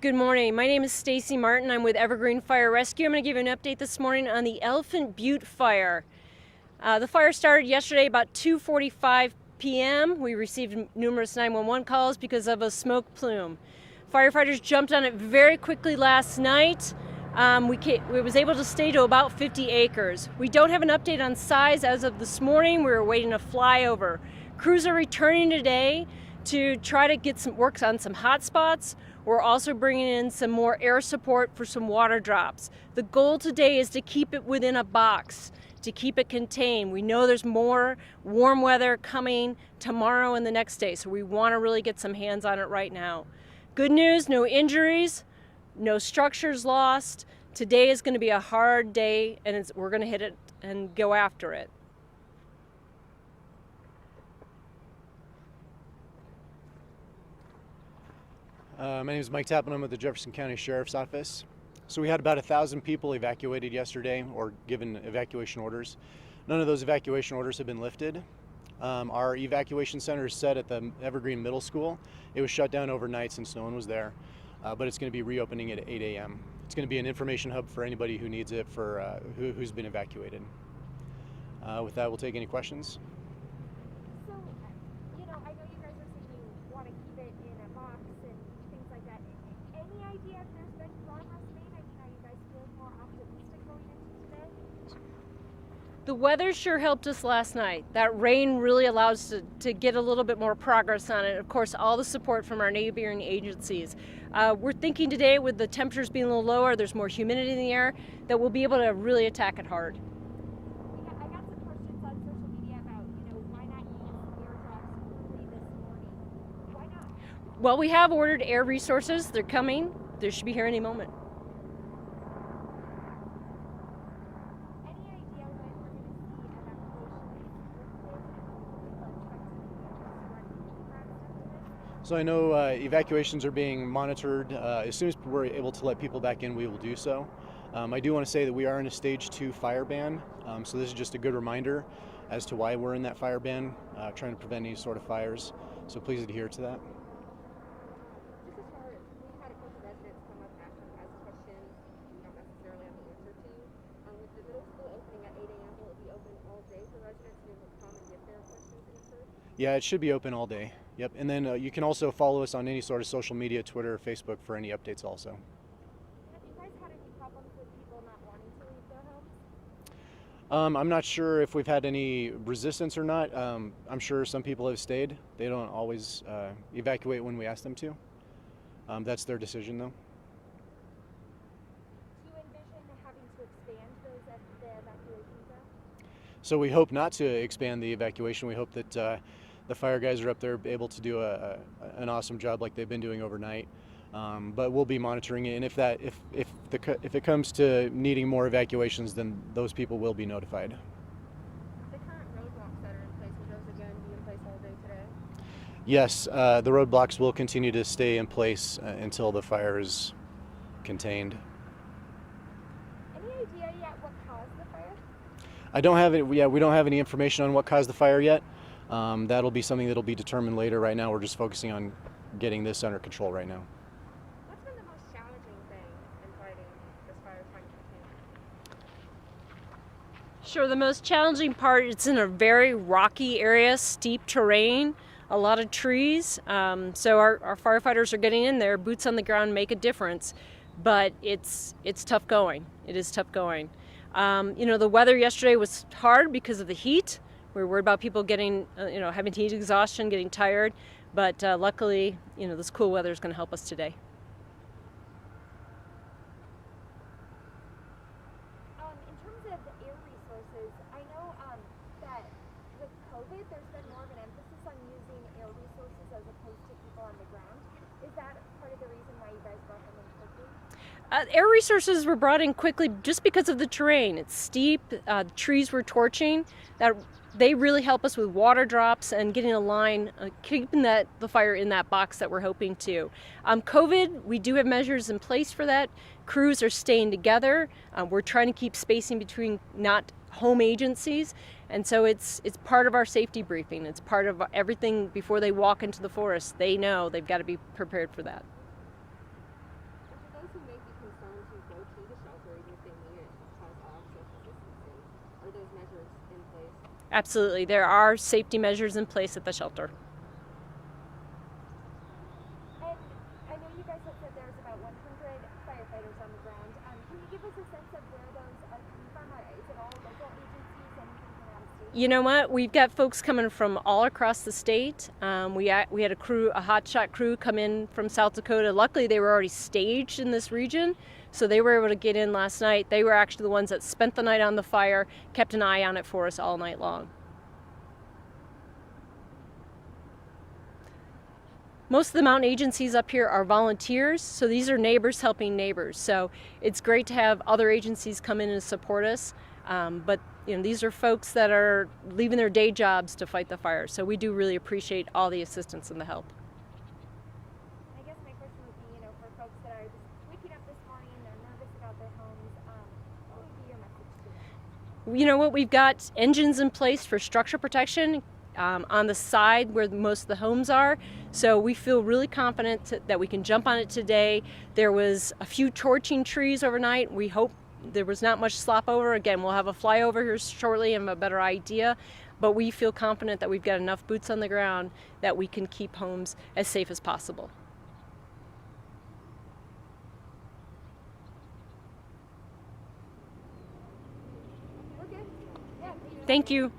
Good morning. My name is Stacy Martin. I'm with Evergreen Fire Rescue. I'm going to give you an update this morning on the Elephant Butte Fire. The fire started yesterday about 2:45 p.m. We received numerous 911 calls because of a smoke plume. Firefighters jumped on it very quickly last night. We was able to stay to about 50 acres. We don't have an update on size as of this morning. We were waiting a flyover. Crews are returning today to try to get some work on some hot spots. We're also bringing in some more air support for some water drops. The goal today is to keep it within a box, to keep it contained. We know there's more warm weather coming tomorrow and the next day, so we want to really get some hands on it right now. Good news, no injuries, no structures lost. Today is going to be a hard day, and we're going to hit it and go after it. My name is Mike Tappan. I'm with the Jefferson County Sheriff's Office. So we had about 1,000 people evacuated yesterday or given evacuation orders. None of those evacuation orders have been lifted. Our evacuation center is set at the Evergreen Middle School. It was shut down overnight since no one was there, but it's going to be reopening at 8 a.m. It's going to be an information hub for anybody who needs it, for who's been evacuated. With that, we'll take any questions. So, I know you guys are saying you want to keep it in a box and things like that. Any idea if there's been progress made? Are you guys feeling more optimistic going into today? The weather sure helped us last night. That rain really allows us to get a little bit more progress on it. Of course, all the support from our neighboring agencies. We're thinking today, with the temperatures being a little lower, there's more humidity in the air, that we'll be able to really attack it hard. Yeah, I got some questions on social media about, why not use airdrops early this morning? Why not? Well, we have ordered air resources. They're coming. They should be here any moment. Any idea when we're going to see evacuations? So I know evacuations are being monitored. As soon as we're able to let people back in, we will do so. I do want to say that we are in a stage 2 fire ban, so this is just a good reminder as to why we're in that fire ban, trying to prevent any sort of fires. So please adhere to that. Just as far as we've had a couple residents come up asking us questions we don't necessarily have the answer to. With the middle school opening at 8 a.m., will it be open all day for residents to be able to come and get their questions answered? Yeah, it should be open all day. Yep, and then you can also follow us on any sort of social media, Twitter, Facebook, for any updates also. Have you guys had any problems with people not wanting to leave their homes? I'm not sure if we've had any resistance or not. I'm sure some people have stayed. They don't always evacuate when we ask them to. That's their decision, though. Do you envision having to expand the evacuation zone? So we hope not to expand the evacuation. We hope that the fire guys are up there able to do an awesome job like they've been doing overnight. But we'll be monitoring it, and if it comes to needing more evacuations, then those people will be notified. The current roadblocks that are in place, will those again be in place all day today? Yes, the roadblocks will continue to stay in place until the fire is contained. Any idea yet what caused the fire? I don't have it. Yeah, we don't have any information on what caused the fire yet. That'll be something that'll be determined later. Right now, we're just focusing on getting this under control right now. What's been the most challenging thing in fighting this fire, trying to contain it? Sure, the most challenging part, it's in a very rocky area, steep terrain, a lot of trees. So our firefighters are getting in there, boots on the ground make a difference, but it's tough going. It is tough going. The weather yesterday was hard because of the heat. We were worried about people getting, having heat exhaustion, getting tired, but luckily, this cool weather is going to help us today. In terms of the air resources, I know that with COVID, there's been more of an emphasis on using air resources as opposed to people on the ground. Is that part of the reason why you guys brought them in quickly? Air resources were brought in quickly just because of the terrain. It's steep, trees were torching. They really help us with water drops and getting a line, keeping the fire in that box that we're hoping to. COVID, we do have measures in place for that. Crews are staying together. We're trying to keep spacing between not home agencies, and so it's part of our safety briefing. It's part of everything before they walk into the forest. They know they've got to be prepared for that. concerned to go to the shelter even if they need it because of social distancing? Are those measures in place? Absolutely. There are safety measures in place at the shelter. And I know you guys have said there's about 100 firefighters on the ground. Can you give us a sense of where those are coming from? Is it all local agencies, anything from out of state? You know what? We've got folks coming from all across the state. We had a hotshot crew come in from South Dakota. Luckily, they were already staged in this region, so they were able to get in last night. They were actually the ones that spent the night on the fire, kept an eye on it for us all night long. Most of the mountain agencies up here are volunteers, so these are neighbors helping neighbors. So it's great to have other agencies come in and support us, but these are folks that are leaving their day jobs to fight the fire. So we do really appreciate all the assistance and the help. I guess my question would be, for folks that are just waking up this morning, they're nervous about their homes, what would be your message to them? You know what? We've got engines in place for structure protection on the side where most of the homes are. So we feel really confident that we can jump on it today. There was a few torching trees overnight. We hope there was not much slop over. Again, we'll have a flyover here shortly and have a better idea. But we feel confident that we've got enough boots on the ground that we can keep homes as safe as possible. We're good. Yeah, Thank you.